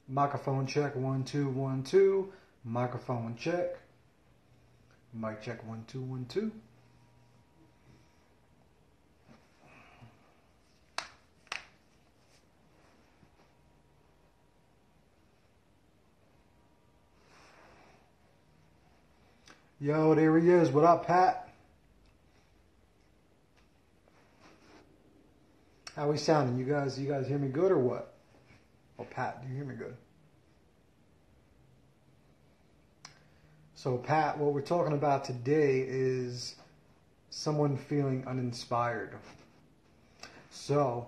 Microphone check, 1 2 1 2. Microphone check. Mic check, 1 2 1 2. Yo, there he is. What up, Pat? How we sounding? You guys hear me good or what? Oh, Pat, do you hear me good? So, Pat, what we're talking about today is someone feeling uninspired. So,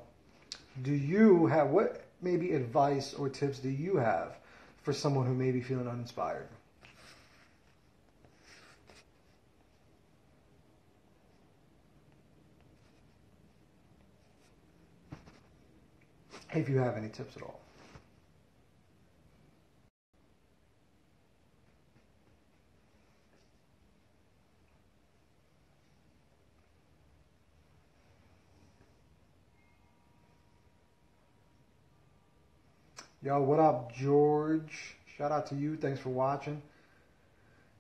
do you have, what maybe advice or tips do you have for someone who may be feeling uninspired? If you have any tips at all. Yo, what up, George? Shout out to you. Thanks for watching.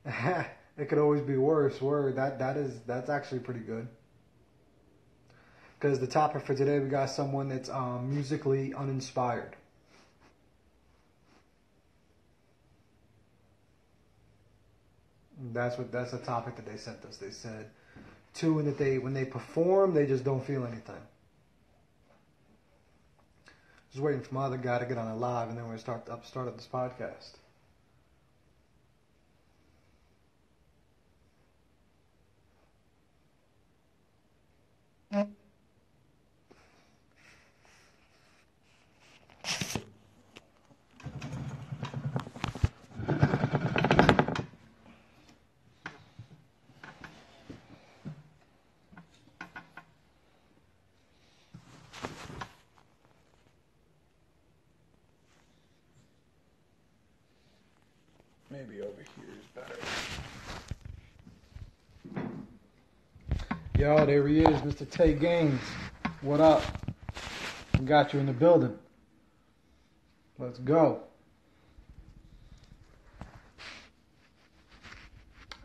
It could always be worse. Word. That's actually pretty good. Because the topic for today, we got someone that's musically uninspired. That's the topic that they sent us. They said, two, and that when they perform, they just don't feel anything. Just waiting for my other guy to get on a live, and then we're going to start up this podcast. Maybe over here is better. Yo, there he is, Mr. Tay Gaines. What up? We got you in the building. Let's go.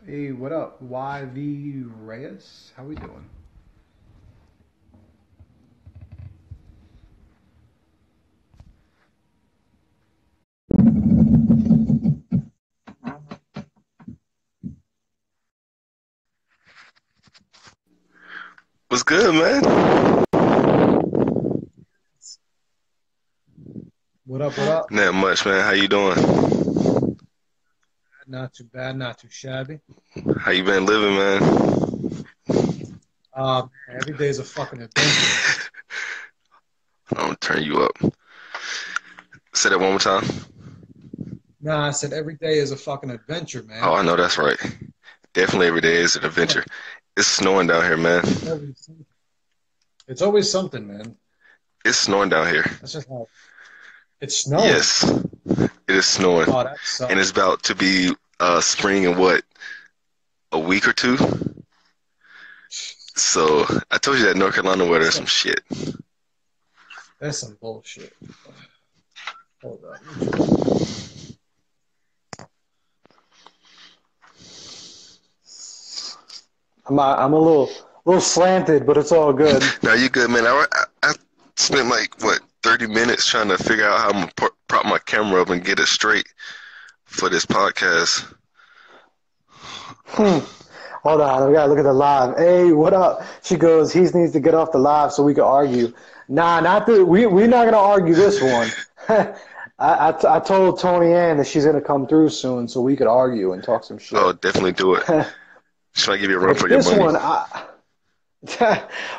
Hey, what up? YV Reyes? How we doing? What's good, man? What up, what up? Not much, man. How you doing? Not too bad, not too shabby. How you been living, man? Every day's a fucking adventure. I'm gonna turn you up. Say that one more time. Nah, I said every day is a fucking adventure, man. Oh, I know that's right. Definitely every day is an adventure. It's snowing down here, man. It's always something, man. It's snowing down here. That's just how it's snowing. Yes, it is snowing. Oh, that sucks. And it's about to be spring in what, a week or two? So I told you that North Carolina weather is some shit. That's some bullshit. Hold on. I'm a little slanted, but it's all good. No, you good, man. I spent like, what, 30 minutes trying to figure out how I'm going to prop my camera up and get it straight for this podcast. Hold on, we gotta look at the live. Hey, what up? She goes, he needs to get off the live so we can argue. Nah, we're not gonna argue this one. I told Tony Ann that she's gonna come through soon so we could argue and talk some shit. Oh, definitely do it. Should I give you a run for your money?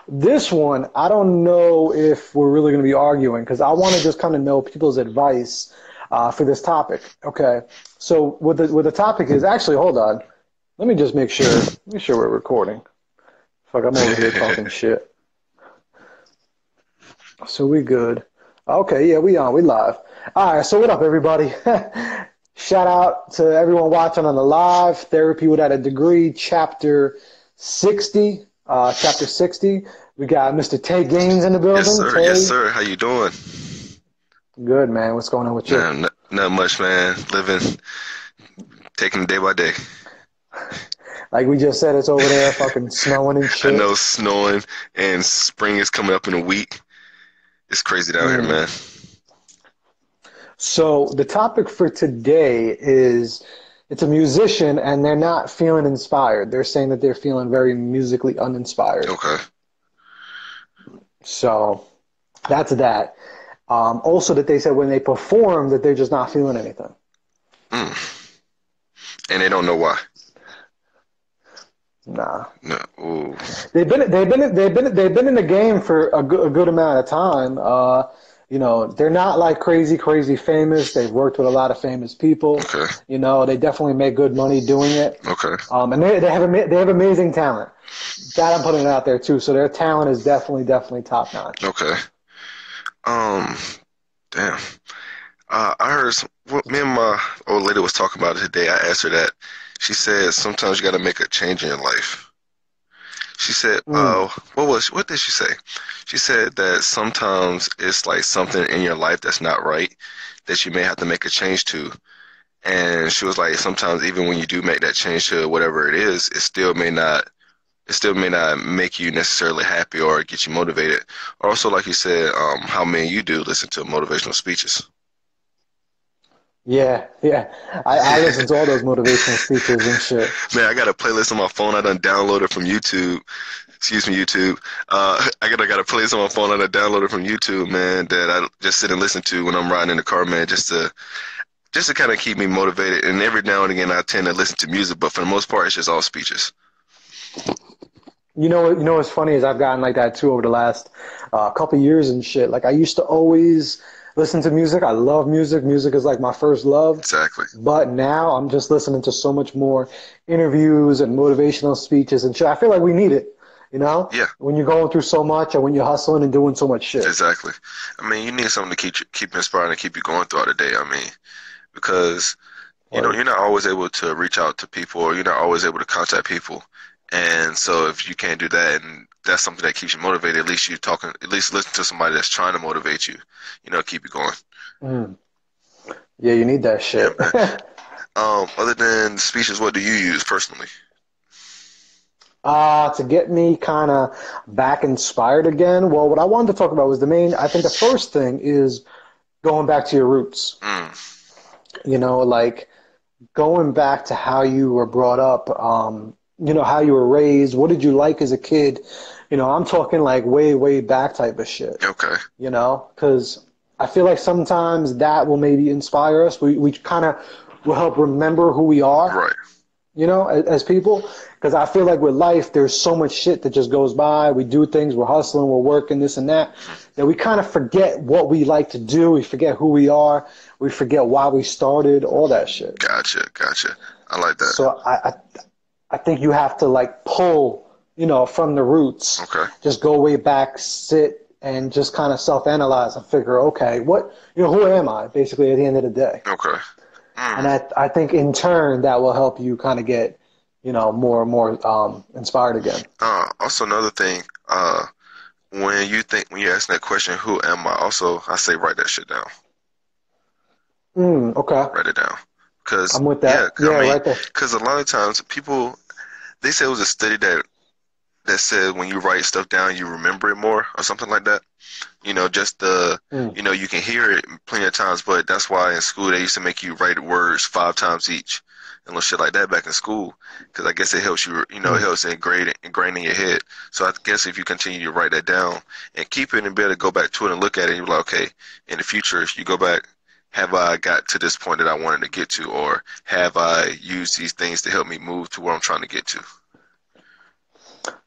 This one, I don't know if we're really going to be arguing because I want to just kind of know people's advice for this topic. Okay, so what the topic is, actually, hold on. Let me just make sure we're recording. Fuck, I'm over here talking shit. So we good. Okay, yeah, we live. All right, so what up, everybody? Shout out to everyone watching on the live. Therapy Without a Degree, chapter 60. Chapter 60. We got Mr. Tay Gaines in the building. Yes, sir. Tay. Yes, sir. How you doing? Good, man. What's going on with you? Man, Not much, man. Living, taking it day by day. Like we just said, it's over there fucking snowing and I know shit. it's snowing and spring is coming up in a week. It's crazy down here, Mm. man. So the topic for today is it's a musician and they're not feeling inspired. They're saying that they're feeling very musically uninspired. Okay. So that's that. Also, that they said when they perform that they're just not feeling anything. Mm. And they don't know why. Nah, No. Ooh. they've been in the game for a good amount of time. They're not like crazy famous. They've worked with a lot of famous people. Okay. They definitely make good money doing it. Okay. And they have amazing talent. That I'm putting it out there too. So their talent is definitely top notch. Okay. Um. Damn. I heard what me and my old lady was talking about it today. I asked her that. She said sometimes you got to make a change in your life. She said, Mm. what did she say? She said that sometimes it's like something in your life that's not right that you may have to make a change to. And she was like, sometimes even when you do make that change to whatever it is, it still may not make you necessarily happy or get you motivated. Or also, like you said, how many you do listen to motivational speeches. Yeah. I listen to all those motivational speeches and shit. Man, I got a playlist on my phone. I done downloaded from YouTube. Excuse me, YouTube. I got a playlist on my phone. I done downloaded from YouTube, man, that I just sit and listen to when I'm riding in the car, man, just to kind of keep me motivated. And every now and again, I tend to listen to music, but for the most part, it's just all speeches. What's funny is I've gotten like that too over the last couple years and shit. Like I used to always listen to music. I love music. Music is like my first love. Exactly. But now I'm just listening to so much more interviews and motivational speeches and shit. I feel like we need it, Yeah, when you're going through so much and when you're hustling and doing so much shit. exactly. I mean, you need something to keep you inspired and keep you going throughout the day. I mean, because Like, you're not always able to reach out to people, or you're not always able to contact people. And so if you can't do that, and that's something that keeps you motivated, at least listen to somebody that's trying to motivate you, keep you going. mm, yeah, you need that Yeah, shit. man. Other than speeches, what do you use personally? To get me kind of back inspired again. Well, what I wanted to talk about was I think the first thing is going back to your roots. Mm, Like going back to how you were brought up, how you were raised, what did you like as a kid? I'm talking like way back type of shit, okay. because I feel like sometimes that will maybe inspire us. We kind of will help remember who we are, Right. as people. Because I feel like with life, there's so much shit that just goes by. We do things, we're hustling, we're working, this and that we kind of forget what we like to do. We forget who we are. We forget why we started, all that shit. Gotcha. I like that. So I think you have to like pull, from the roots, Okay. just go way back, sit and just kind of self-analyze and figure, okay, who am I basically at the end of the day? Okay. And Mm. I think in turn that will help you kind of get, more and more inspired again. Also another thing, when you ask that question, who am I? Also, I say write that shit down. Okay. Write it down. Cause I'm with yeah, that. Yeah, I mean, right there. cause a lot of times people they say it was a study that said when you write stuff down, you remember it more or something like that. Just Mm. you can hear it plenty of times, but that's why in school they used to make you write words 5 times each and little shit like that back in school. Because I guess it helps you, it Mm. helps ingrain in your head. So I guess if you continue to write that down and keep it and be able to go back to it and look at it, you're like, okay, in the future, if you go back, have I got to this point that I wanted to get to, or have I used these things to help me move to where I'm trying to get to?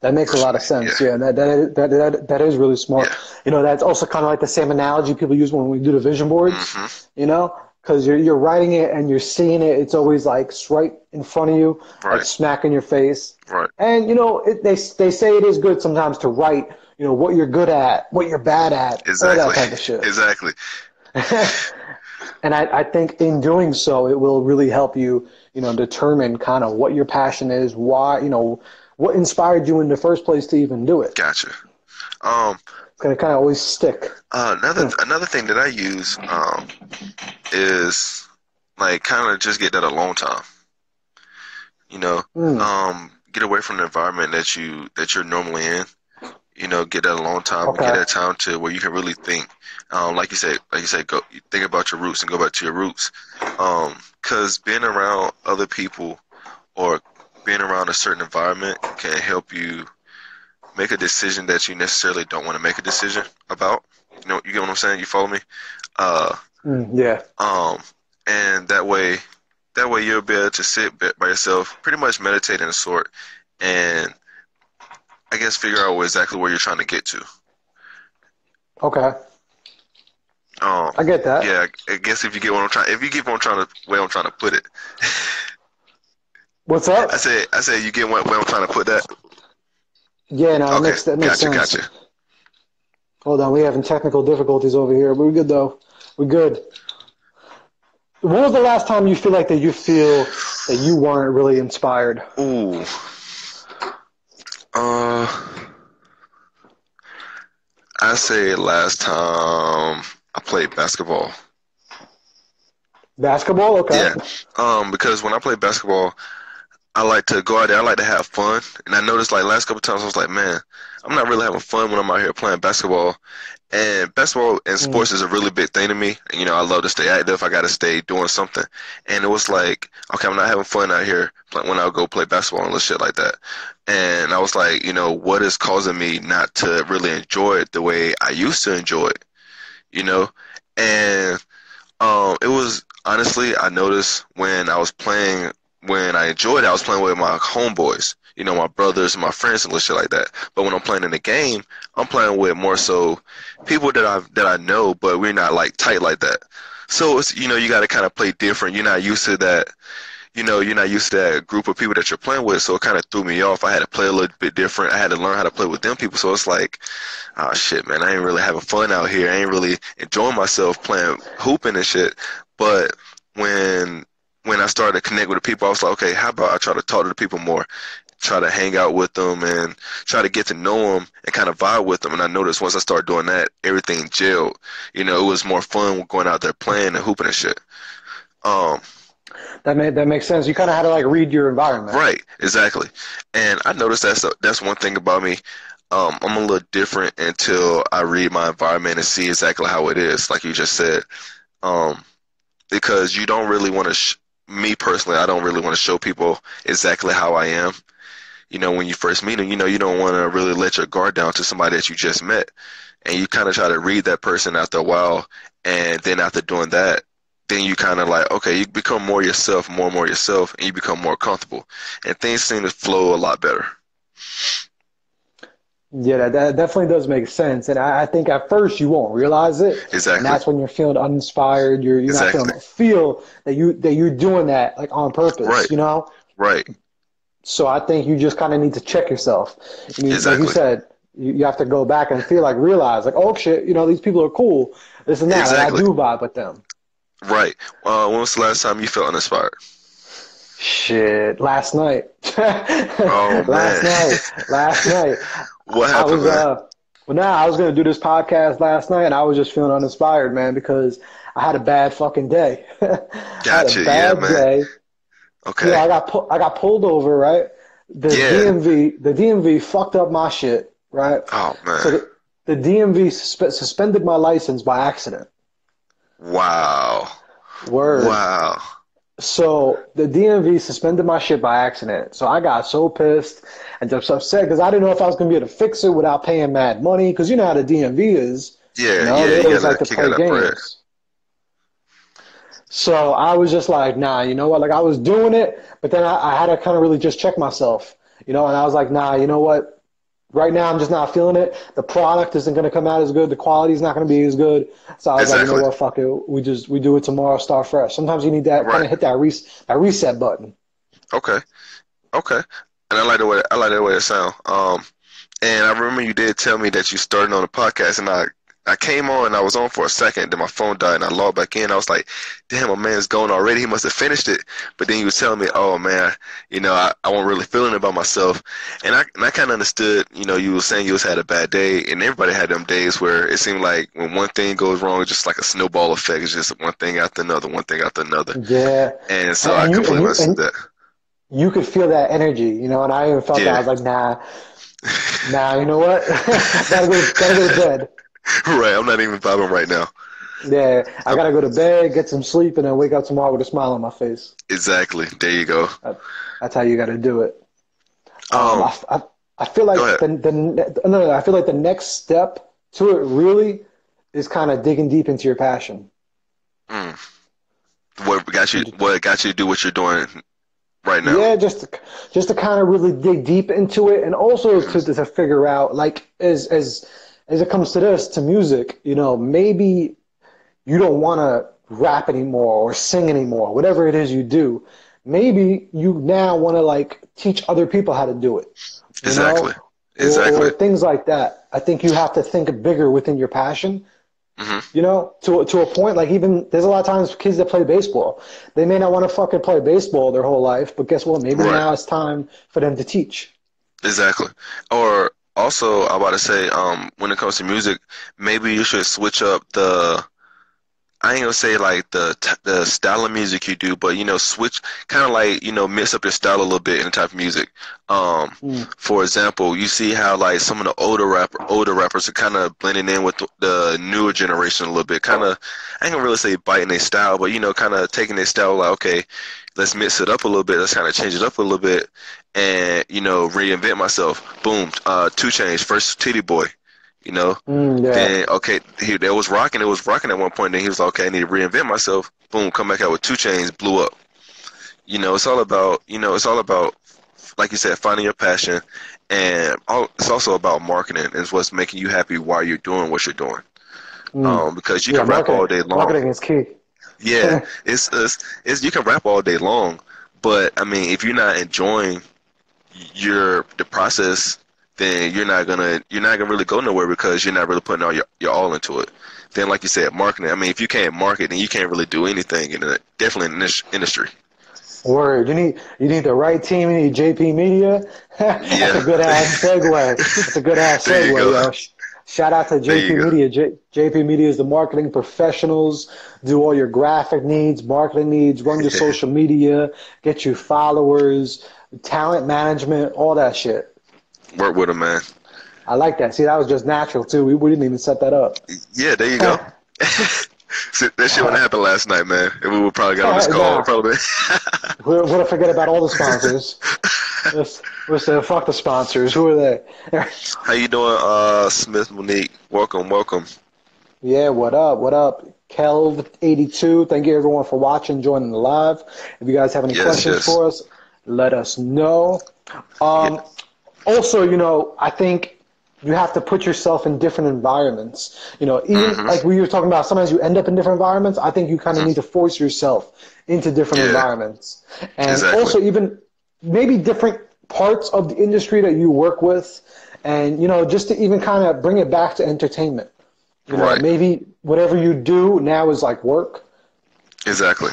That makes a lot of Personally, yeah, sense. Yeah, that is really smart. yeah. That's also kind of like the same analogy people use when we do the vision boards. Hmm. Because you're writing it and you're seeing it. It's always like right in front of you, like Right, smack in your face. right. And they say it is good sometimes to write, what you're good at, what you're bad at, all that Exactly, type of shit. exactly. And I think in doing so, it will really help you, determine kind of what your passion is, why, what inspired you in the first place to even do it. Gotcha. Um, It's going to kind of always stick. another thing that I use, is like kind of just get that alone time. You know, Mm, get away from the environment that you're normally in. You know, get that alone time and get okay. that time to where you can really think. Like you said, go think about your roots and go back to your roots. 'Cause being around other people or being around a certain environment can help you make a decision that you necessarily don't want to make a decision about. You get what I'm saying? You follow me? Uh, Yeah. um, and that way you'll be able to sit by yourself, pretty much meditate in a sort, and I guess figure out exactly where you're trying to get to. Okay. Um, I get that. yeah, I guess if you get what I'm trying to, way I'm trying to put it. What's up? I said you get what way I'm trying to put that. Yeah, no, Okay, that makes gotcha, sense. gotcha. Hold on, we having technical difficulties over here. We're good though. We're good. When was the last time you feel like that you feel that you weren't really inspired? Ooh, uh, I say last time I played basketball. Basketball? Okay. Yeah, because when I play basketball, I like to go out there. I like to have fun, and I noticed like last couple times I was like, man, I'm not really having fun when I'm out here playing basketball. And basketball and Mm, sports is a really big thing to me. And, I love to stay active. I got to stay doing something. And it was like, okay, I'm not having fun out here when I go play basketball and little shit like that. And I was like, what is causing me not to really enjoy it the way I used to enjoy it, you know? And it was honestly, I noticed when I enjoyed it, I was playing with my homeboys, my brothers and my friends and little shit like that. But when I'm playing in the game, I'm playing with more so people that I know, but we're not like tight like that. So it's you got to kind of play different. You're not used to that. You're not used to that group of people that you're playing with, so it kind of threw me off. I had to play a little bit different. I had to learn how to play with them people. So it's like, oh shit, man, I ain't really having fun out here. I ain't really enjoying myself playing hooping and shit. But when when I started to connect with the people, I was like, okay, how about I try to talk to the people more, try to hang out with them and try to get to know them and kind of vibe with them. And I noticed once I started doing that, everything gelled. It was more fun going out there playing and hooping and shit. Um, that makes sense. You kind of had to like read your environment. right, exactly. And I noticed that's one thing about me. I'm a little different until I read my environment and see exactly how it is, like you just said. Um, because you don't really want to, me personally, I don't really want to show people exactly how I am. When you first meet them, you don't want to really let your guard down to somebody that you just met. And you kind of try to read that person after a while. And then after doing that, then you kind of like, okay, you become more and more yourself, and you become more comfortable. And things seem to flow a lot better. Yeah, that definitely does make sense. And I think at first you won't realize it, and Exactly. that's when you're feeling uninspired. You're not Exactly. feeling feel that you're doing that like on purpose, Right. you know? Right. So I think you just kind of need to check yourself. Like you Exactly. said, you have to go back and feel like realize like, oh shit, these people are cool, this and that. Like I Exactly. do vibe with them. Right. When was the last time you felt uninspired? Shit, last night. Oh last man. night. Last night. What I happened, was man? well now I was gonna do this podcast last night and I was just feeling uninspired, man, because I had a bad fucking day. I had a Gotcha. Yeah, bad man. day. Okay. I got pulled over, right? Yeah. The DMV fucked up my shit, right? Oh So man. the DMV suspended my license by accident. Wow. Word. Wow. So the DMV suspended my shit by accident. So I got so pissed and just upset because I didn't know if I was gonna be able to fix it without paying mad money. Because you know how the DMV is. Yeah, yeah, They you always like gotta to kick out play that bread. games. So I was just like, nah, you know what? Like I was doing it, but then I had to kind of really just check myself, and I was like, nah, you know what? Right now I'm just not feeling it. The product isn't going to come out as good. The quality's not going to be as good. So I was like, you know Exactly. what? Fuck it. We do it tomorrow. Start fresh. Sometimes you need that kind Right. of hit that reset button. Okay. Okay. And I like the way it sound. And I remember you did tell me that you started on a podcast, and I came on, I was on for a second, then my phone died, and I logged back in. I was like, damn, my man's going already. He must have finished it. But then he was telling me, oh, man, I wasn't really feeling it about myself. And I kind of understood, you were saying you had a bad day, and everybody had them days where it seemed like when one thing goes wrong, it's just like a snowball effect. It's just one thing after another, one thing after another. Yeah, And so I completely understood that. you could feel that energy, and I even felt that. I Yeah. was like, nah, you know what? Gotta go to bed. Right, I'm not even vibing right now. Yeah, I gotta go to bed, get some sleep, and then wake up tomorrow with a smile on my face. Exactly. There you go. That's how you gotta do it. Um, Um, I, I, I feel like Go ahead. no, I feel like the next step to it really is kind of digging deep into your passion. Mm. What got you to do what you're doing right now? Yeah, just to kind of really dig deep into it, and also Mm. to figure out, like, as it comes to this, to music, maybe you don't want to rap anymore or sing anymore, whatever it is you do. Maybe you now want to, like, teach other people how to do it, Exactly. or Exactly. things like that. I think you have to think bigger within your passion, Hmm. to a point. Like, even there's a lot of times kids that play baseball, they may not want to fucking play baseball their whole life, but guess what? Maybe Right. now it's time for them to teach. Exactly. Or also, I'm about to say, when it comes to music, maybe you should switch up I ain't gonna say like the style of music you do, but switch kind of like mix up your style a little bit in the type of music. Um, Mm, for example, you see how like some of the older rappers are kind of blending in with the newer generation a little bit. Kind of, I ain't gonna really say biting their style, but kind of taking their style like, okay, let's mix it up a little bit, let's kind of change it up a little bit, and reinvent myself. Boom, 2 Chainz, first Titty Boy. You know, yeah. then okay, it was rocking at one point. Then he was like, okay, I need to reinvent myself. Boom, come back out with 2 Chains, blew up. It's all about, like you said, finding your passion, and it's also about marketing. Is what's making you happy while you're doing what you're doing. Mm. Because you Yeah, can rap all marketing. day long. Marketing is key. Yeah, it's you can rap all day long, but I mean, if you're not enjoying the process, then you're not gonna really go nowhere because you're not really putting all your all into it. Then, like you said, marketing. I mean, if you can't market, then you can't really do anything definitely in this industry. Word. You need the right team. You need JP Media. That's a Yeah, good ass segue. That's a good ass there you segue, go. yo. Shout out to There you JP go. Media. JP Media is the marketing professionals. Do all your graphic needs, marketing needs, run your Yeah, social media, get you followers, talent management, all that shit. work with them, man. I like that. See, that was just natural too. We didn't even set that up. Yeah, there you go. That shit wouldn't happen last night, man. And we would probably got on this call. Nah, Probably. we're gonna forget about all the sponsors. We'll say fuck the sponsors. Who are they? How you doing, Smith Monique? Welcome, welcome. Yeah, what up? What up? Kelv82. Thank you everyone for watching, joining the live. If you guys have any Yes, questions yes, for us, let us know. yeah. Um, Also, I think you have to put yourself in different environments. Even Mhm. like we were talking about, sometimes you end up in different environments. I think you kind of Mhm. need to force yourself into different Yeah. environments. And Exactly. also even maybe different parts of the industry that you work with. And, just to even kind of bring it back to entertainment. Right. Maybe whatever you do now is like work. Exactly.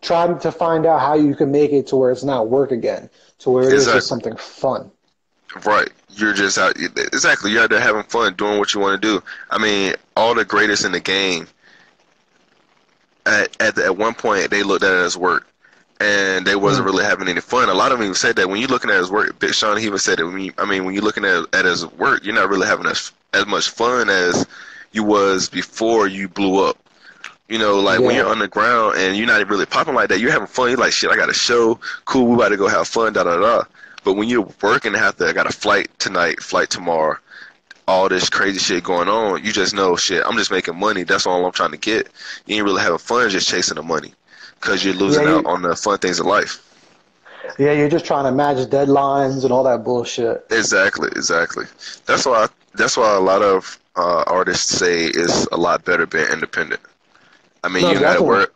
Try to find out how you can make it to where it's not work again, to where it is just Exactly. something fun. Right. You're just out. Exactly. You're out there having fun, doing what you want to do. I mean, all the greatest in the game at one point they looked at it as work, and they wasn't Mm, really having any fun. A lot of them even said that when you're looking at his work. Big Sean he even said that when you're looking at his work, you're not really having as much fun as you was before you blew up. Like when you're yeah. underground and you're not really popping like that, you're having fun. You're like, shit, I got a show. Cool, we about to go have fun, da da da. But when you're working, I got a flight tonight, flight tomorrow, all this crazy shit going on, you just know, shit, I'm just making money. That's all I'm trying to get. You ain't really having fun just chasing the money because you're Yeah, losing out on the fun things of life. you're just trying to match deadlines and all that bullshit. Exactly, exactly. That's why a lot of artists say it's a lot better being independent. I mean, No, you ain't got to definitely. worry.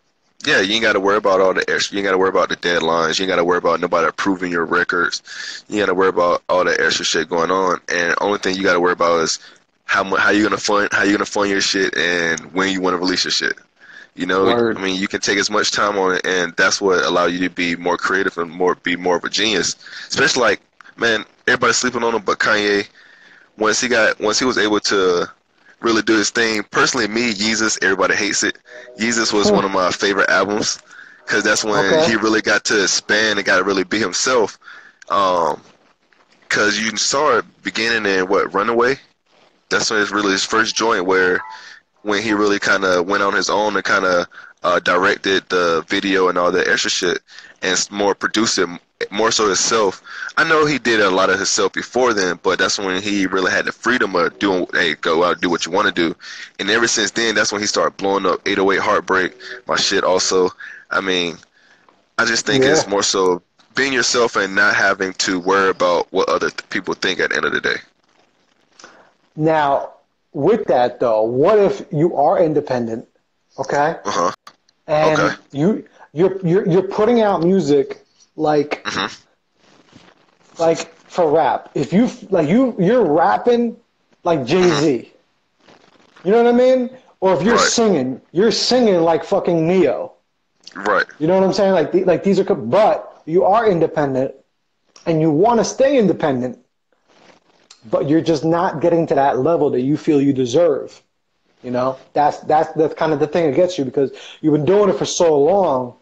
Yeah, you ain't got to worry about all the extra. You ain't got to worry about the deadlines. You ain't got to worry about nobody approving your records. You got to worry about all that extra shit going on. And the only thing you got to worry about is how you gonna fund your shit and when you want to release your shit. You know, Word. I mean, you can take as much time on it, and that's what allow you to be more creative and be more of a genius. Especially like, man, everybody's sleeping on him, but Kanye, once he was able to really do his thing. Personally, me, Jesus, everybody hates it. Jesus was one of my favorite albums because that's when Okay. he really got to expand and got to really be himself. Because you saw it beginning in Runaway. That's when it's really his first joint where when he really kind of went on his own and kind of directed the video and all that extra shit and more produced it more so himself. I know he did a lot of himself before then, but that's when he really had the freedom of doing, hey, go out and do what you want to do. And ever since then, that's when he started blowing up 808 Heartbreak, my shit also. I mean, I just think Yeah. it's more so being yourself and not having to worry about what other people think at the end of the day. Now, with that though, what if you are independent, okay, Uh-huh. and Okay. you're putting out music like Mm-hmm. like for rap. If you're rapping like Jay-Z, you know what I mean? Or if you're singing like fucking Neo. Right. You know what I'm saying? Like these are, but you are independent and you want to stay independent, but you're just not getting to that level that you feel you deserve. You know, that's kind of the thing that gets you because you've been doing it for so long,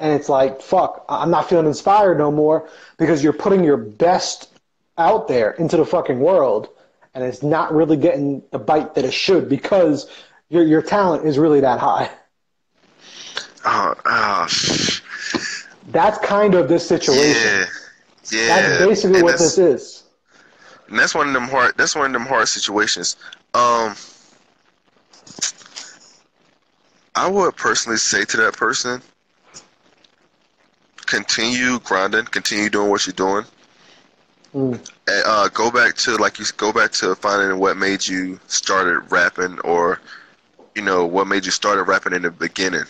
and it's like, fuck, I'm not feeling inspired no more because you're putting your best out there into the fucking world, and it's not really getting the bite that it should because your talent is really that high. That's kind of this situation. Yeah. That's basically And what this is. And that's one of them hard. That's one of them hard situations. I would personally say to that person, continue grinding, continue doing what you're doing. Mm. And, go back to finding what made you started rapping, or what made you started rapping in the beginning.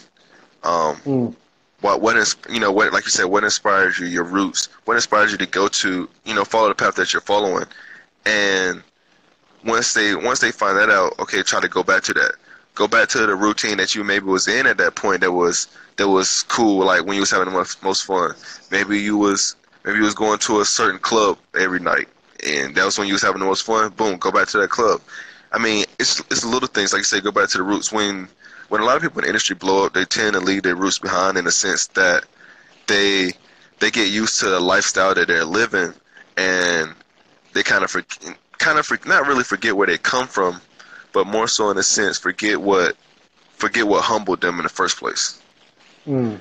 What is what, like you said, what inspires you, your roots, what inspires you to go to follow the path that you're following, and once they find that out, okay, try to go back to that. Go back to the routine that you maybe was in at that point that was cool, like when you was having the most fun. Maybe you was going to a certain club every night, and that was when you was having the most fun. Boom, go back to that club. I mean, it's little things, like you say, go back to the roots. When a lot of people in the industry blow up, they tend to leave their roots behind in the sense that they get used to the lifestyle that they're living, and they not really forget where they come from, but more so in a sense forget what humbled them in the first place. Mm.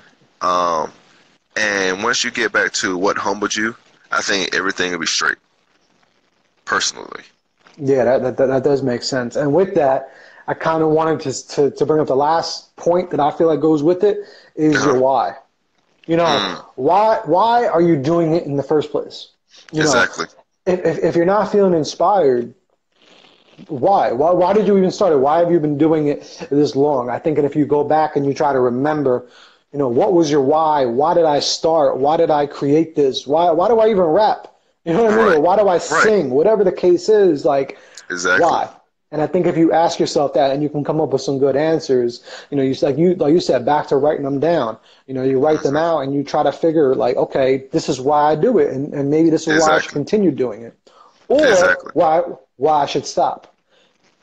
And once you get back to what humbled you, I think everything will be straight. Personally. Yeah, that does make sense. And with that, I kind of wanted to bring up the last point that I feel like goes with it is your why. Why are you doing it in the first place? Exactly. If you're not feeling inspired, why did you even start it? Why have you been doing it this long? I think that if you go back and you try to remember, what was your why? Why did I start? Why did I create this? Why do I even rap? You know what I mean? Right. Or why do I sing? Whatever the case is, like, exactly. Why? And I think if you ask yourself that and you can come up with some good answers, like you said, back to writing them down. You write them out and you try to figure like, okay, this is why I do it, and maybe this is why I should continue doing it, or why I should stop.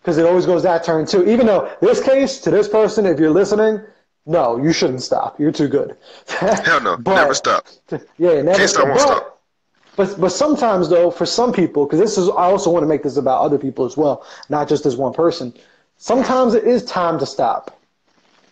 Because it always goes that turn too. Even though this case to this person, if you're listening, no, you shouldn't stop. You're too good. Hell no, never stop. Yeah, never Can't stop, won't stop. But sometimes though, for some people, because I also want to make this about other people as well, not just this one person. Sometimes it is time to stop,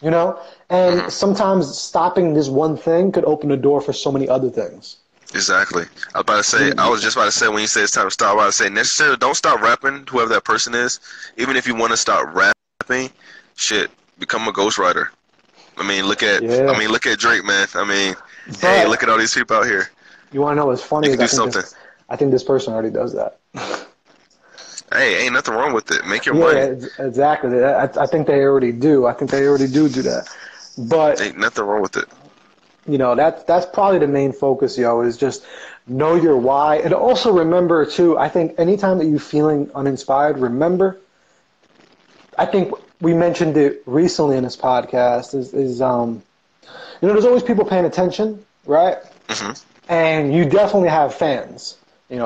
and sometimes stopping this one thing could open the door for so many other things. Exactly. I was just about to say when you say it's time to stop, I was saying necessarily don't stop rapping, whoever that person is. Even if you want to stop rapping, shit, become a ghostwriter. I mean, look at Drake, man. I mean, hey, look at all these people out here. You want to know what's funny? You can do something. I think this person already does that. Hey, ain't nothing wrong with it. Make your money. Yeah, exactly. I think they already do. I think they already do that. But ain't nothing wrong with it. That's probably the main focus, is just know your why. And also remember too, I think anytime that you're feeling uninspired, remember, I think we mentioned it recently in this podcast, there's always people paying attention, right? Hmm. And you definitely have fans.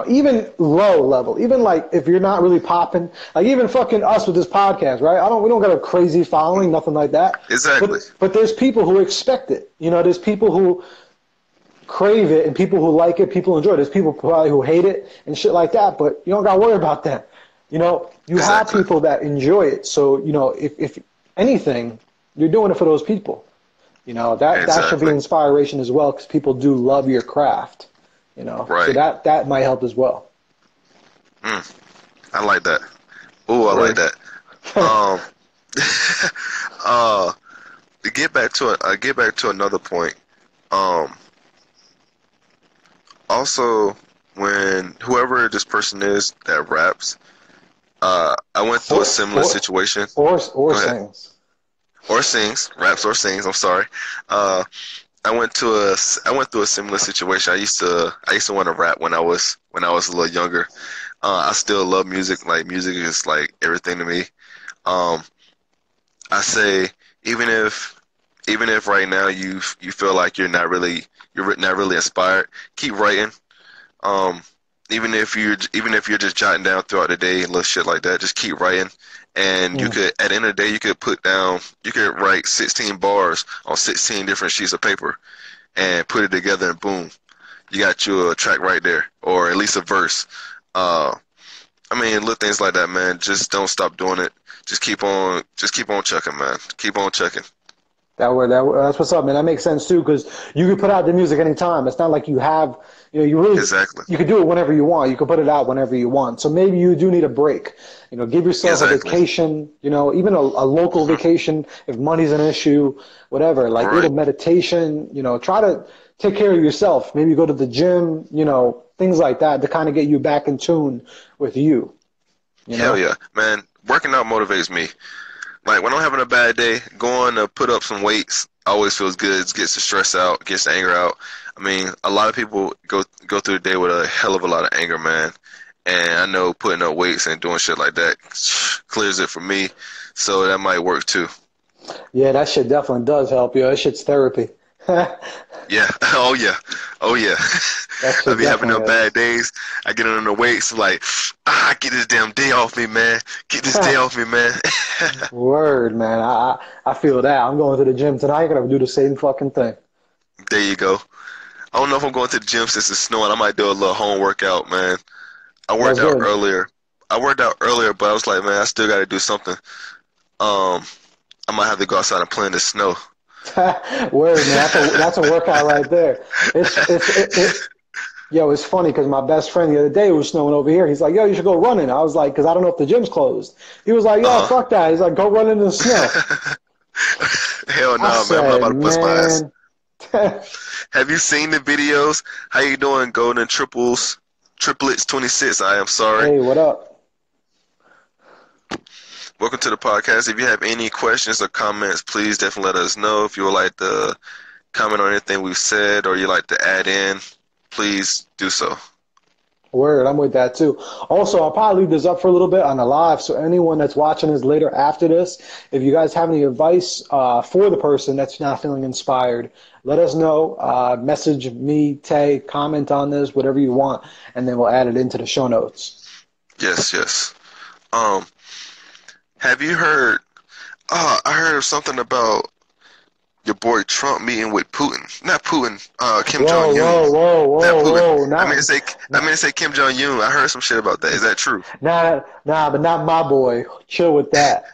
Even low level, even like if you're not really popping, like even fucking us with this podcast, right? We don't got a crazy following, nothing like that. Exactly. But there's people who expect it. There's people who crave it and people who like it, people enjoy it. There's people probably who hate it and shit like that, but you don't got to worry about them. You have Exactly. people that enjoy it. So, if anything, you're doing it for those people. That should be Exactly. inspiration as well because people do love your craft. So Right. that might help as well. Mm, I like that. Ooh, I like Word. that. Um, uh, get back to another point. Um, Also, when whoever this person is that raps, I went through a Or, similar or, situation. or Go ahead. sings. Or sings, raps or sings. I'm sorry. Uh, I went through a similar situation. I used to want to rap when I was a little younger. I still love music. Like music is like everything to me. Um, I say even if even if right now you feel like you're not really inspired, keep writing. Um, even if you're just jotting down throughout the day and little shit like that, just keep writing. And you Mm. could at the end of the day you could write 16 bars on 16 different sheets of paper and put it together and boom, you got you a track right there, or at least a verse. Uh, I mean, little things like that, man. Just don't stop doing it. Just keep on chucking, man. Keep on chucking. That's what's up, man. That makes sense too, because you can put out the music anytime. It's not like you have, Exactly. you can do it whenever you want. You can put it out whenever you want. So maybe you do need a break. Give yourself a Exactly. vacation. Even a local Hmm. vacation if money's an issue, whatever. Like little Right. meditation. Try to take care of yourself. Maybe go to the gym. Things like that to kind of get you back in tune with you. You Hell know. yeah, man. Working out motivates me. Like when I'm having a bad day, going to put up some weights always feels good. It gets the stress out, gets the anger out. I mean, a lot of people go through the day with a hell of a lot of anger, man. And I know putting up weights and doing shit like that clears it for me. So that might work too. Yeah, that shit definitely does help you. That shit's therapy. That Yeah. Oh yeah. Oh yeah. I shit be having definitely them is. bad days. I get on the weights like, get this damn day off me, man. Get this day off me, man. Word, man. I feel that. I'm going to the gym tonight. I'm gonna do the same fucking thing. There you go. I don't know if I'm going to the gym since it's snowing. I might do a little home workout, man. I worked That's out good. earlier. I worked out earlier, but I was like, man, I still got to do something. Um, I might have to go outside and play in the snow. Word, man. That's a workout right there. Yo, it's funny because my best friend the other day, it was snowing over here. He's like, yo, you should go running. I was like, because I don't know if the gym's closed. He was like, yo, Uh-huh. fuck that. He's like, go run in the snow. Hell I no, man. I'm not said, about to bust my ass. man. Have you seen the videos? How you doing, golden triples, triplets 26? I am sorry. Hey, what up? Welcome to the podcast. If you have any questions or comments, please definitely let us know. If you would like to comment on anything we've said or you like to add in, please do so. Word, I'm with that too. Also, I'll probably leave this up for a little bit on the live. So anyone that's watching this later after this, if you guys have any advice for the person that's not feeling inspired, let us know. Message me, Tay, comment on this, whatever you want, and then we'll add it into the show notes. Yes, yes. Um, have you heard? I heard something about your boy Trump meeting with Putin. Not Putin. Kim Whoa, Jong Un. whoa, whoa, Not whoa, Putin. whoa! I mean to say Kim Jong Un. I heard some shit about that. Is that true? But not my boy. Chill with that.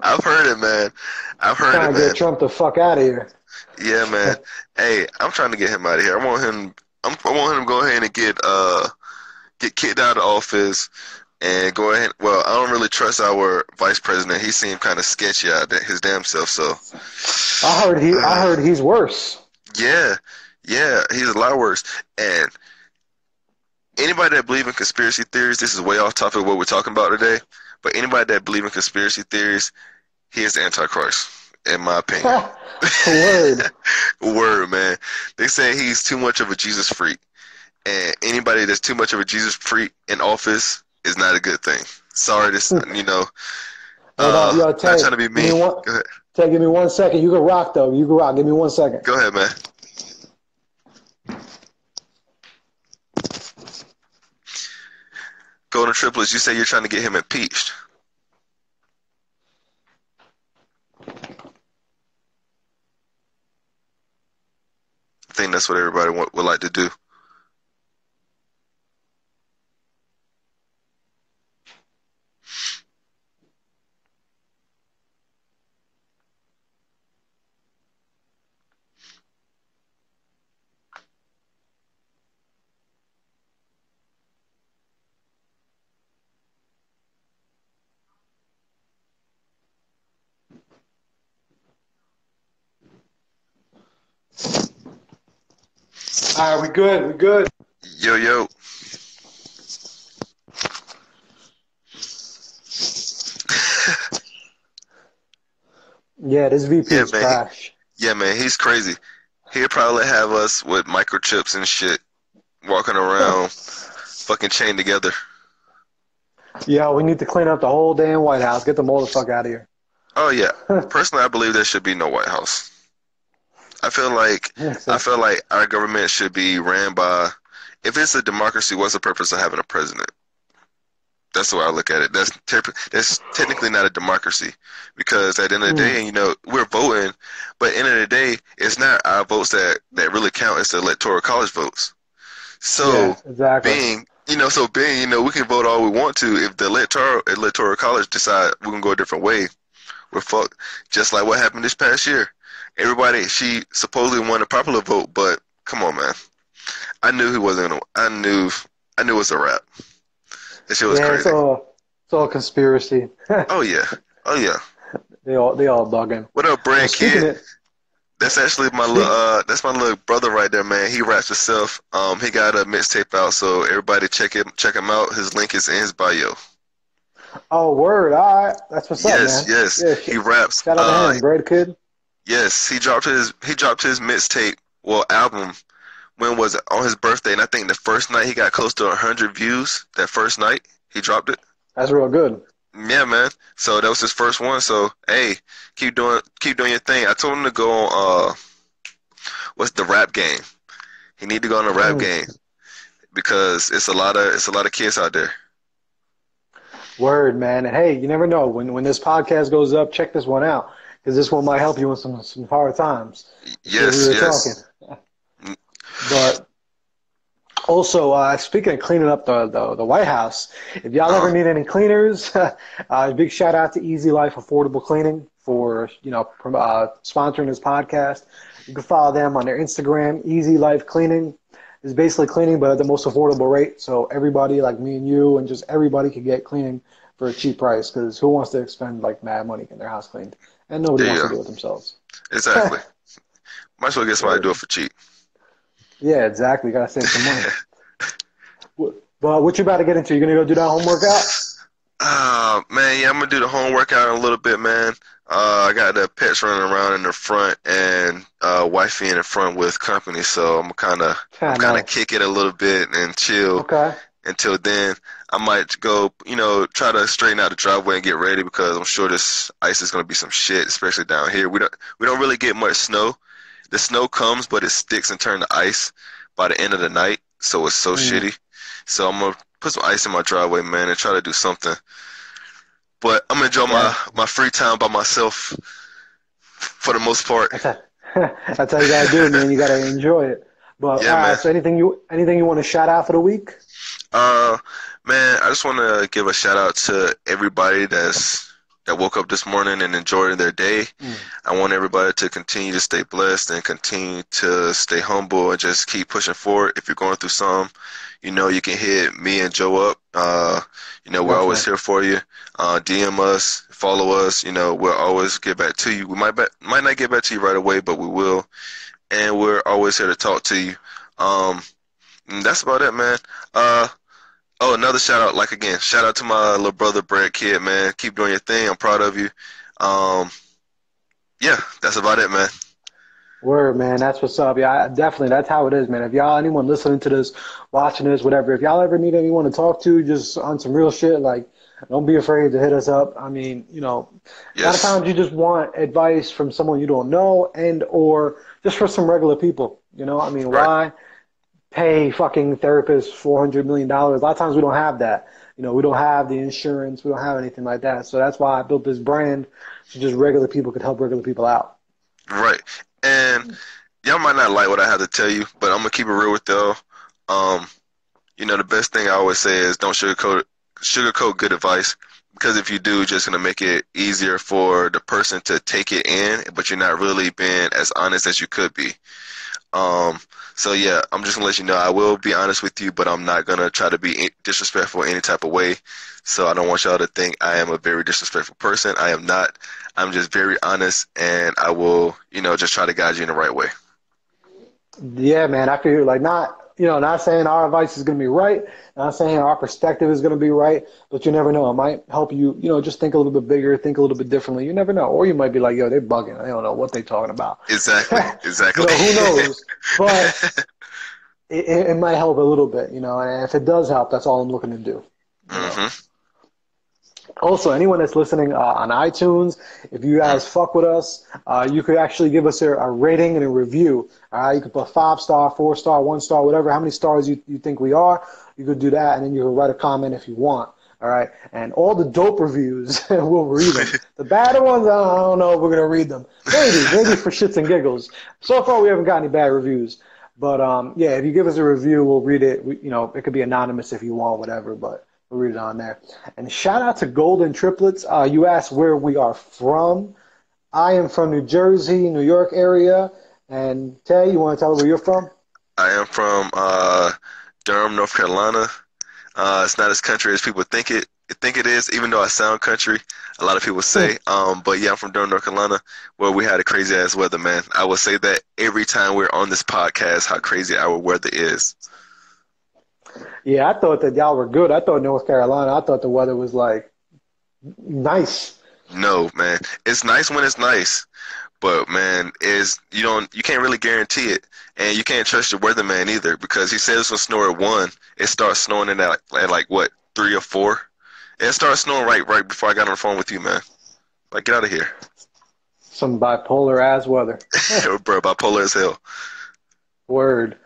I've heard it, man. I've heard it, Trying to get man. Trump the fuck out of here. Yeah, man. Hey, I'm trying to get him out of here. I want him to go ahead and get kicked out of office and go ahead. Well, I don't really trust our vice president. He seemed kind of sketchy out of his damn self. So, I uh, heard he's worse. yeah, yeah, he's a lot worse. And anybody that believe in conspiracy theories, this is way off topic of what we're talking about today. But anybody that believe in conspiracy theories, he is the Antichrist. in my opinion. Word. Word, man. They say he's too much of a Jesus freak. And anybody that's too much of a Jesus freak in office is not a good thing. Sorry, Hold on, yo, not Tay, trying to be give me mean. one. Go ahead. Tay, give me 1 second. You can rock though. You can rock. Give me 1 second. Go ahead, man. Golden Triplets, you say you're trying to get him impeached. I think that's what everybody would like to do. All right, we good. We good. Yo, yo. Yeah, this VP Yeah, is man. trash. Yeah, man. He's crazy. He'll probably have us with microchips and shit walking around fucking chained together. Yo, we need to clean up the whole damn White House. Get them all the fuck out of here. Oh, yeah. Personally, I believe there should be no White House. I feel like our government should be ran by. If it's a democracy, what's the purpose of having a president? That's the way I look at it. That's technically not a democracy, because at the end of the day, we're voting, but at the end of the day, it's not our votes that really count. It's the electoral college votes. So Yeah, exactly. being we can vote all we want to. If the electoral college decide we're gonna go a different way, we're fucked. Just like what happened this past year. She supposedly won a popular vote, but come on, man. I knew he wasn't gonna. I knew it was a wrap. That shit was crazy. It's all conspiracy. Oh yeah. They all bugging. What up, Brand Kid? It, That's actually my little brother right there, man. He raps himself. He got a mixtape out, so everybody check him out. His link is in his bio. Oh, word. All right, that's what's up, man. Yes. Yeah, He raps. Shout out to him, Brad Kid. Yes, he dropped his mixtape, album. When was it? On his birthday, and I think the first night he got close to 100 views. That first night he dropped it. That's real good. Yeah, man. So that was his first one. So hey, keep doing your thing. I told him to go on what's the rap game. He need to go on a rap game because it's a lot of kids out there. Word, man. And hey, you never know when this podcast goes up. Check this one out, because this one might help you in some hard times. Yes. Talking. But also, speaking of cleaning up the White House, if y'all ever need any cleaners, big shout out to Easy Life Affordable Cleaning for sponsoring this podcast. You can follow them on their Instagram. Easy Life Cleaning is basically cleaning, but at the most affordable rate. So everybody like me and you and just everybody can get cleaning for a cheap price. Because who wants to spend like mad money getting their house cleaned? And nobody wants to do it themselves. Exactly. Might as well get somebody to do it for cheap. Yeah, exactly. You gotta save some money. But what you about to get into? You gonna go do that home workout? Man, yeah, I'm gonna do the home workout in a little bit, man. I got the pets running around in the front and wifey in the front with company, so I'm kind of kick it a little bit and chill. Okay. Until then, I might go, try to straighten out the driveway and get ready, because I'm sure this ice is gonna be some shit, especially down here. We don't really get much snow. The snow comes, but it sticks and turns to ice by the end of the night, so it's so shitty. So I'm gonna put some ice in my driveway, man, and try to do something. But I'm gonna enjoy my free time by myself for the most part. That's how you gotta do it, man. You gotta enjoy it. But man. So anything you want to shout out for the week? Man, I just want to give a shout out to everybody that woke up this morning and enjoyed their day. I want everybody to continue to stay blessed and continue to stay humble and just keep pushing forward. If you're going through something, you can hit me and Joe up. We're always here for you. DM us, follow us. We'll always get back to you. We might not get back to you right away, but we will. And we're always here to talk to you. And that's about it, man. Another shout out, shout out to my little brother, Brad Kid, man. Keep doing your thing. I'm proud of you. Yeah, that's about it, man. Word, man. That's what's up. Yeah, definitely. That's how it is, man. If y'all, anyone listening to this, watching this, whatever, if y'all ever need anyone to talk to, just on some real shit, like, don't be afraid to hit us up. I mean, a lot of Yes. times you just want advice from someone you don't know and or just for some regular people. I mean, Right. why pay fucking therapists $400 million? A lot of times we don't have that. We don't have the insurance. We don't have anything like that. So that's why I built this brand so just regular people could help regular people out. Right. And y'all might not like what I have to tell you, but I'm gonna keep it real with y'all. Um, the best thing I always say is don't sugarcoat good advice because if you do, it's just gonna make it easier for the person to take it in, but you're not really being as honest as you could be. Um, so yeah, I'm just gonna let you know I will be honest with you, but I'm not gonna try to be disrespectful in any type of way. So I don't want y'all to think I am a very disrespectful person. I am not. I'm just very honest, and I will, just try to guide you in the right way. Yeah, man. I feel like not saying our advice is going to be right, not saying our perspective is going to be right, but you never know. It might help you, just think a little bit bigger, think a little bit differently. You never know. Or you might be like, yo, they're bugging. They don't know what they're talking about. Exactly. Exactly. Who knows? But it might help a little bit, and if it does help, that's all I'm looking to do. hmm Also, anyone that's listening on iTunes, if you guys fuck with us, you could actually give us a rating and a review. You could put 5-star, 4-star, 1-star, whatever, how many stars you think we are. You could do that, and then you can write a comment if you want. All right, and all the dope reviews, we'll read them. The bad ones, I don't know if we're gonna read them. Maybe for shits and giggles. So far, we haven't got any bad reviews. But yeah, if you give us a review, we'll read it. It could be anonymous if you want, whatever. But we'll read it on there. And shout out to Golden Triplets. You asked where we are from. I am from New Jersey, New York area. And Tay, you want to tell us where you're from? I am from Durham, North Carolina. It's not as country as people think it is, even though I sound country. A lot of people say. But yeah, I'm from Durham, North Carolina, where we had a crazy ass weather, man. I will say that every time we're on this podcast, how crazy our weather is. Yeah, I thought that y'all were good. I thought North Carolina, I thought the weather was like nice. No, man, it's nice when it's nice, but man, is you can't really guarantee it, and you can't trust your weatherman either because he says it's gonna snow at 1. It starts snowing at like what 3 or 4. It started snowing right before I got on the phone with you, man. Like, get out of here. Some bipolar ass weather. Bro, bipolar as hell. Word.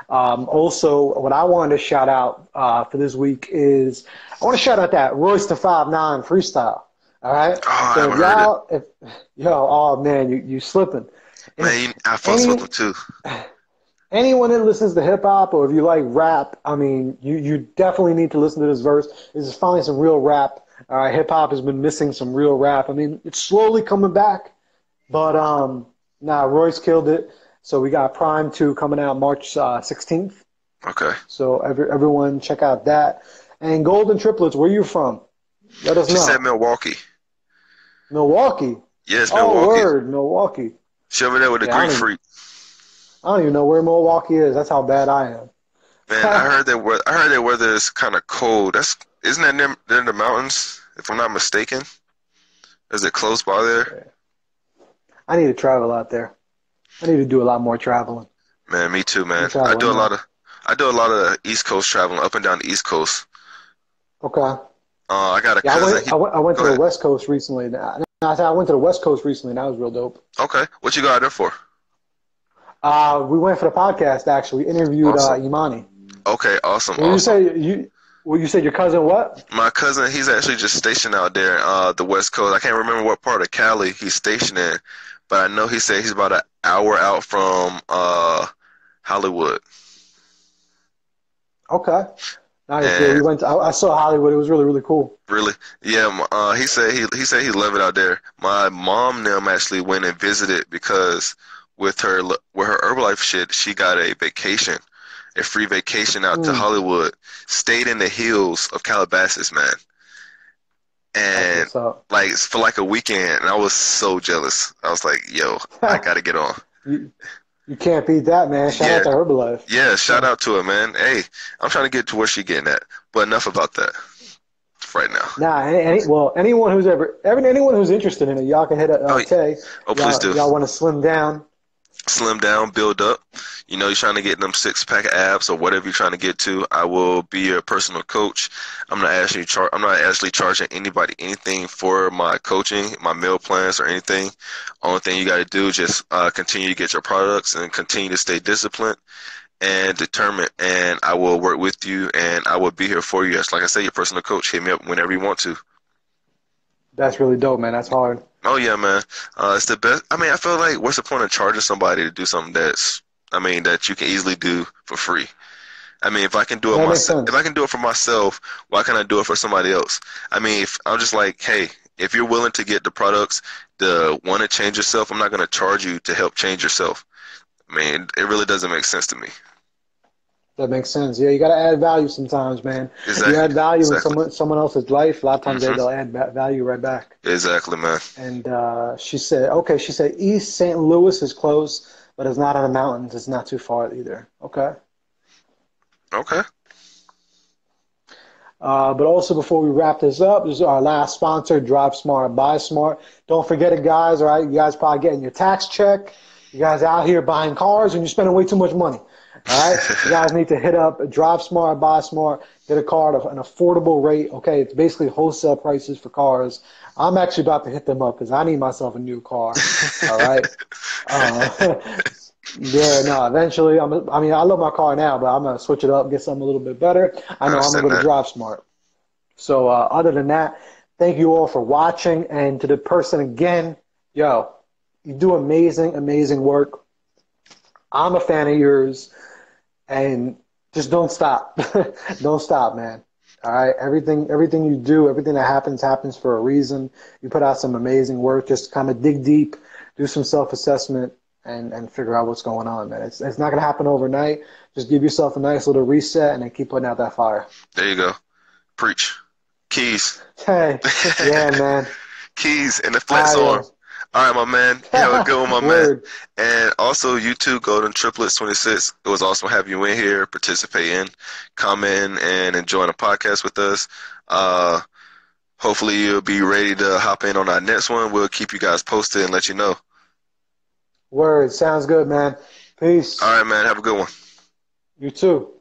Also, what I wanted to shout out for this week is I want to shout out that Royce the 5'9" freestyle. All right. Oh, I So haven't heard it. oh man, you slipping. If Man, I fucks with any him too. anyone that listens to hip hop or if you like rap, I mean, you definitely need to listen to this verse. This is finally some real rap. All right, hip hop has been missing some real rap. I mean, it's slowly coming back, but nah, Royce killed it. So we got Prime 2 coming out March 16th. Okay. So everyone check out that. And Golden Triplets, where you from? Let us She said know. Milwaukee. Milwaukee. Yes, Oh, Milwaukee. word, Milwaukee. She over there with the Yeah, Greek freak. I don't even know where Milwaukee is. That's how bad I Man, am. I heard that weather is kind of cold. Isn't that near the mountains? If I'm not mistaken, is it close by there? I need to travel out there. I need to do a lot more traveling. Man, me too, I'm man. traveling now. I do a lot of East Coast traveling up and down the East Coast. Okay. I got a Yeah, cousin. I went Go to the ahead. West Coast recently. I went to the West Coast recently, and that was real dope. Okay, what you got out there for? We went for the podcast, actually. We interviewed Awesome. Imani. Okay, awesome, Well, awesome. you said your cousin what? My cousin, he's actually just stationed out there, the West Coast. I can't remember what part of Cali he's stationed in, but I know he said he's about an hour out from Hollywood. Okay. Nice. Yeah, we And went. I saw Hollywood. It was really, really cool. really, yeah, he said he loved it out there. My mom and them actually went and visited because with her Herbalife shit, she got a free vacation out to Mm, Hollywood, stayed in the hills of Calabasas, man, that's and what's up. like for like a weekend, and I was so jealous. I was like, yo, I gotta get on. you you can't beat that, man. Shout out Yeah, to Herbalife. yeah, shout out to her, man. Hey, I'm trying to get to where she getting at, but enough about that. myself right now. Nah, well, anyone who's interested in it, y'all can hit Oh, Tay. oh, please do. Y'all want to slim down? Slim down, build up. You know, you're trying to get them six-pack abs or whatever you're trying to get to. I will be your personal coach. I'm not actually charging anybody anything for my coaching, my meal plans or anything. Only thing you got to do is just continue to get your products and continue to stay disciplined and determined. And I will work with you and I will be here for you. As like I say, your personal coach. Hit me up whenever you want to. That's really dope, man. That's hard. Oh yeah, man. It's the best. I mean, I feel like what's the point of charging somebody to do something that you can easily do for free? I mean, if I can do it That makes myself, if I sense. can do it for myself, why can't I do it for somebody else? I mean, if I'm just like, hey, if you're willing to get the products, to want to change yourself, I'm not going to charge you to help change yourself. I mean, it really doesn't make sense to me. That makes sense. Yeah, you got to add value sometimes, man. You Exactly. add value in Exactly. someone else's life. A lot of times hmm they'll add value right back. Exactly, man. And she said East St. Louis is close, but it's not on the mountains. It's not too far either. Okay. Okay. But also before we wrap this up, this is our last sponsor, Drive Smart, Buy Smart. Don't forget it, guys. All right, you guys probably getting your tax check. You guys out here buying cars and you're spending way too much money. All right, you guys need to hit up Drive Smart, Buy Smart, get a car at an affordable rate. Okay, it's basically wholesale prices for cars. I'm actually about to hit them up because I need myself a new car. All right. Uh, Yeah, no, eventually, I mean, I love my car now, but I'm going to switch it up, get something a little bit better. I I know I'm going understand to go to that. Drive Smart. So, other than that, thank you all for watching. And to the person again, yo, you do amazing, amazing work. I'm a fan of yours. And just don't stop. Don't stop, man. All right. Everything you do, everything that happens for a reason. You put out some amazing work. Just kind of dig deep, do some self-assessment, and figure out what's going on, man. It's not gonna happen overnight. Just give yourself a nice little reset and then keep putting out that fire. There you go. Preach. Keys. Hey, yeah, man. Keys and the flex I arm. All right, my man. You have a good one, my man. word. And also, you too, Golden Triplets 26. It was awesome having you in here, participating, commenting, and enjoying the podcast with us. Hopefully, you'll be ready to hop in on our next one. We'll keep you guys posted and let you know. Word. Sounds good, man. All Peace. right, man. Have a good one. You too.